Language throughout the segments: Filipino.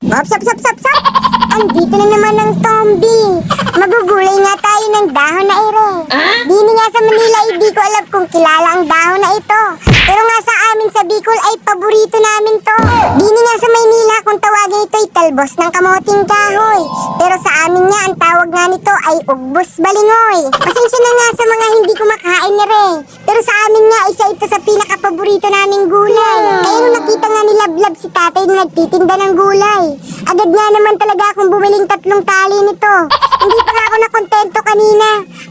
Sap! Andito na naman ang Tombi. Magugulay nga tayo ng dahon na ere. Dini nga sa Manila, hindi ko alam kung kilala ang dahon na ito. Pero nga sa amin sa Bicol ay paborito namin to. Dini nga sa Maynila kung tawagin ito ay talbos ng kamoting kahoy. Pero sa amin nga ang tawag nga nito ay ugbos balingoy. Pasensya na nga sa mga hindi kumakain ni Re. Pero sa amin nga isa ito sa pinakapaborito naming gulay. Kaya nung nakita nga ni Lablab si tatay na nagtitinda ng gulay, agad nga naman talaga akong bumiling 3 tali nito. Hindi pa nga ako nakontento kanina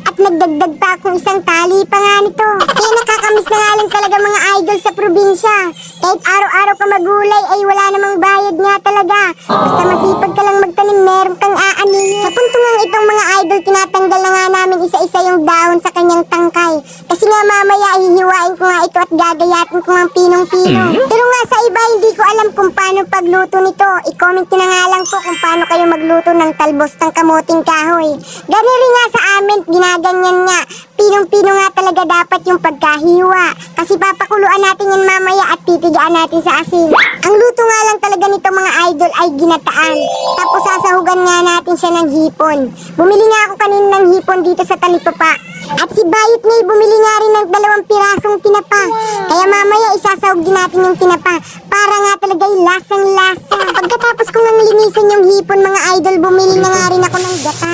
at nagdagdag pa akong isang tali pa nga nito. Kaya nakakamiss na nga lang talaga mga idol sa probinsya. Kahit araw-araw ka magulay ay wala namang bayad nga talaga. Basta masipag ka lang magtanim, meron kang aanin. Sa punto nga itong mga idol, tinatanggal na nga namin isa-isa yung dahon sa kanyang tangkay. Kasi nga mamaya hihiwain ko nga ito at gagayatin ko ng pinong-pinong. Pero nga sa iba hindi ko alam kung paano pagluto nito. I-comment nyo na nga lang po kung paano kayo magluto ng talbos ng kamuting kahoy. Ganun rin nga sa amin, ginaganyan nga. Pinong-pino nga talaga dapat yung pagkahiwa. Kasi papakuluan natin yan mamaya at pipigaan natin sa asin. Ang luto nga lang talaga nito mga idol ay ginataan. Tapos sasahugan nga natin siya ng hipon. Bumili nga ako kanina ng hipon dito sa Talipapa. At si Bayot ngayon bumili nga rin ng 2 pirasong tinapa. Kaya mamaya isasahog din natin yung tinapa. Para nga talaga yung lasang-lasa. Pagkatapos ko nga linisan yung hipon mga idol, bumili na nga rin ako ng gata.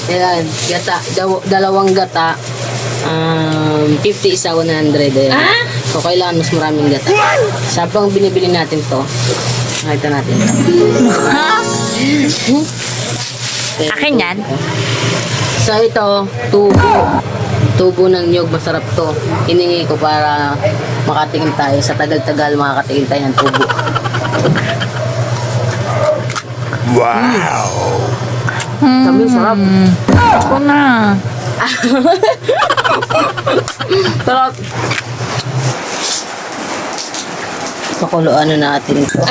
Ayan, gata, 2 gata, 50 isa 100. Ayan. So, kailangan mas maraming gata. Sa pang binibili natin to. Nakita natin to. Akin yan? So, ito, tubo ng nyog, masarap to. Hiningi ko para makatikim tayo. Sa tagal-tagal, makakatikim tayo ng tubo. Wow! Sabi, sarap. Ako na. Sarap. Pakuluan na natin ito.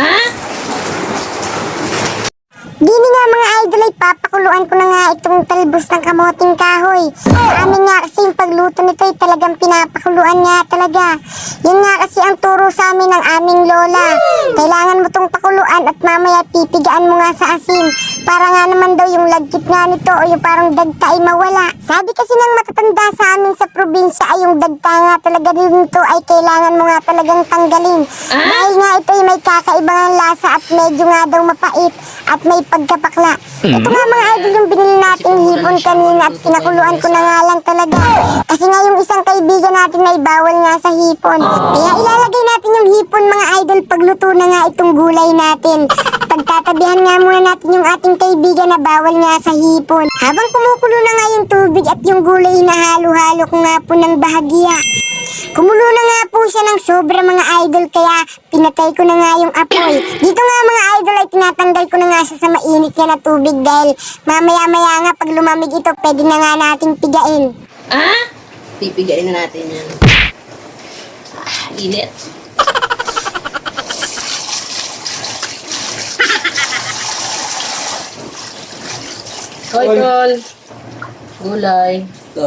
Dini nga mga idol ay papakuluan ko na nga itong talbos ng kamoting kahoy. Sa amin nga kasi yung pagluto nito ay talagang pinapakuluan nga talaga. Yun nga kasi ang turo sa amin ng aming lola. Kailangan mo tong pakuluan at mamaya pipigaan mo nga sa asin. Para nga naman daw yung lagkit nga nito o yung parang dagta ay mawala. Sabi kasi ng matatanda sa amin sa probinsya ay yung dagta nga talaga dito ay kailangan mo nga talagang tanggalin. Dahil nga ito ay may kakaibang lasa at medyo nga daw mapait at may pagkapakla. Ito nga mga idol yung binili nating hipon kanina at pinakuluan ko na nga lang talaga. Kasi nga yung isang kaibigan natin ay bawal nga sa hipon. Kaya ilalagay natin yung hipon mga idol pagluto na nga itong gulay natin. Pagtatabihan nga muna natin yung ating kaibigan na bawal nga sa hipon. Habang kumukulo na nga yung tubig at yung gulay na halo-halo ko nga po ng bahagya. Kumulo na nga po siya ng sobra mga idol kaya pinatay ko na nga yung apoy. Dito nga mga idol ay tinatanggal ko na nga siya sa mainit niya na tubig dahil mamaya-maya nga pag lumamig ito pwede na nga nating pigain. Pipigain na natin yan. Init. Hoy, tol. Gulay. Ito.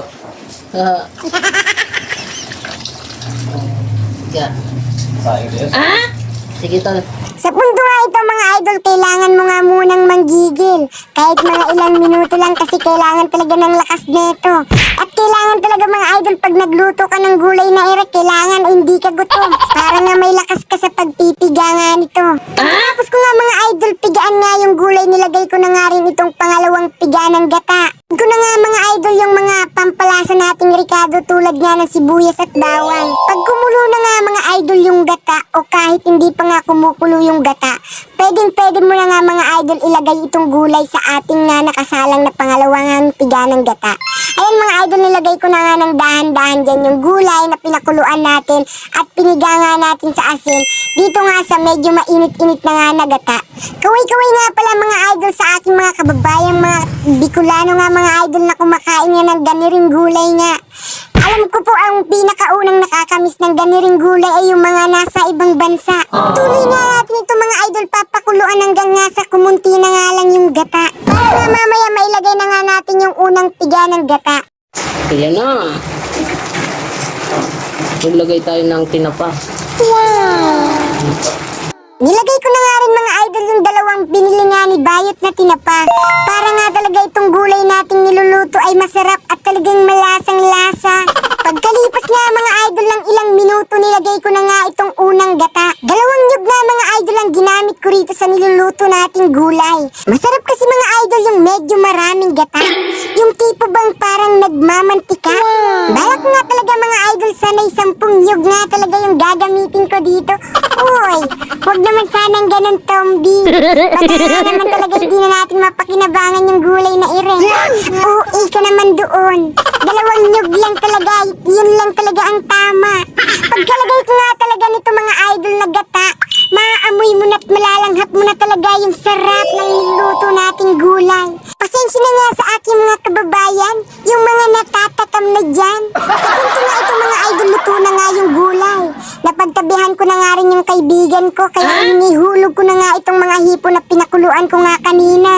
Sige, tol. Sa punto nga ito mga idol, kailangan mo nga munang manggigil. Kahit mga ilang minuto lang kasi kailangan talaga ng lakas nito. At kailangan talaga mga idol pag nagluto ka ng gulay na ere, kailangan hindi ka gutom. Para nga may lakas ka sa pagpipiga nga nito. Tapos ko nga mga idol, pigaan nga yung gulay, nilagay ko na nga rin itong pangalawang piga ng gata. Ko na nga mga idol yung mga pampalasa nating ricado tulad nga ng sibuyas at bawang. Pag kumulo na nga mga idol yung gata o kahit hindi pa nga kumukulo yung gata, pwede mo na nga mga idol ilagay itong gulay sa ating nga nakasalang na pangalawang piga ng gata. Ayan mga idol, nilagay ko na nga ng dahan-dahan dyan yung gulay na pinakuluan natin at piniga nga natin sa asin. Dito nga sa medyo mainit-init na nga na gata. Kaway-kaway nga pala mga idol sa aking mga kababayang mga Bicolano nga mga idol na kumakain nga ng ganiring gulay nga. Alam ko po ang pinakaunang nakakamiss ng ganiring gulay ay yung mga nasa ibang bansa. Tuloy nga natin ito mga idol, papakuluan hanggang nga sa kumunti na nga lang yung gata. Para nga mamaya mailagay na nga natin yung unang piga ng gata. Ayan na. Maglagay tayo ng tinapa. Wow! Nilagay ko na nga rin mga idol yung maayos na tinapa. Para nga talaga itong gulay nating niluluto ay masarap at talagang malasang lasa. Pagkalipas nga mga idol ng ilang minuto, nilagay ko na nga itong unang gata. 2 nyug na mga idol ang ginamit ko rito sa niluluto nating gulay. Masarap kasi mga idol yung medyo maraming gata. Yung tipo bang parang nagmamantika. Balak nga talaga mga idol, sanay 10 nyug nga talaga yung gagamitin ko dito. Uy, huwag naman sanang ganun, Tombi. Baka naman talaga hindi na natin mapakinabangan yung gulay na ire. Uy ka naman doon. 2 nyug lang talaga, yun lang talaga ang tama. Pagkalagay ko nga talaga nito mga idol na gata, maaamoy mo na't malalanghap mo na talaga yung sarap ng niluto nating gulay. Pasensya na nga sa aking mga kababayan, yung mga natatakam na dyan. Sa punto nga itong mga idol, luto na nga yung gulay. Napagtabihan ko na nga rin yung kaibigan ko, kaya inihulog ko na nga itong mga hipo na pinakuluan ko nga kanina.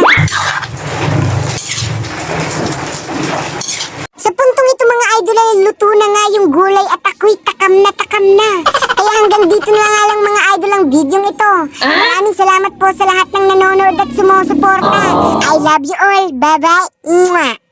Sa puntong ito mga idol ay luto na nga yung gulay at ako'y takam na takam na. Kaya hanggang dito na nga lang mga idol ang video ito. Maraming salamat po sa lahat ng nanonood at sumusuporta. I love you all. Bye bye. Mwah.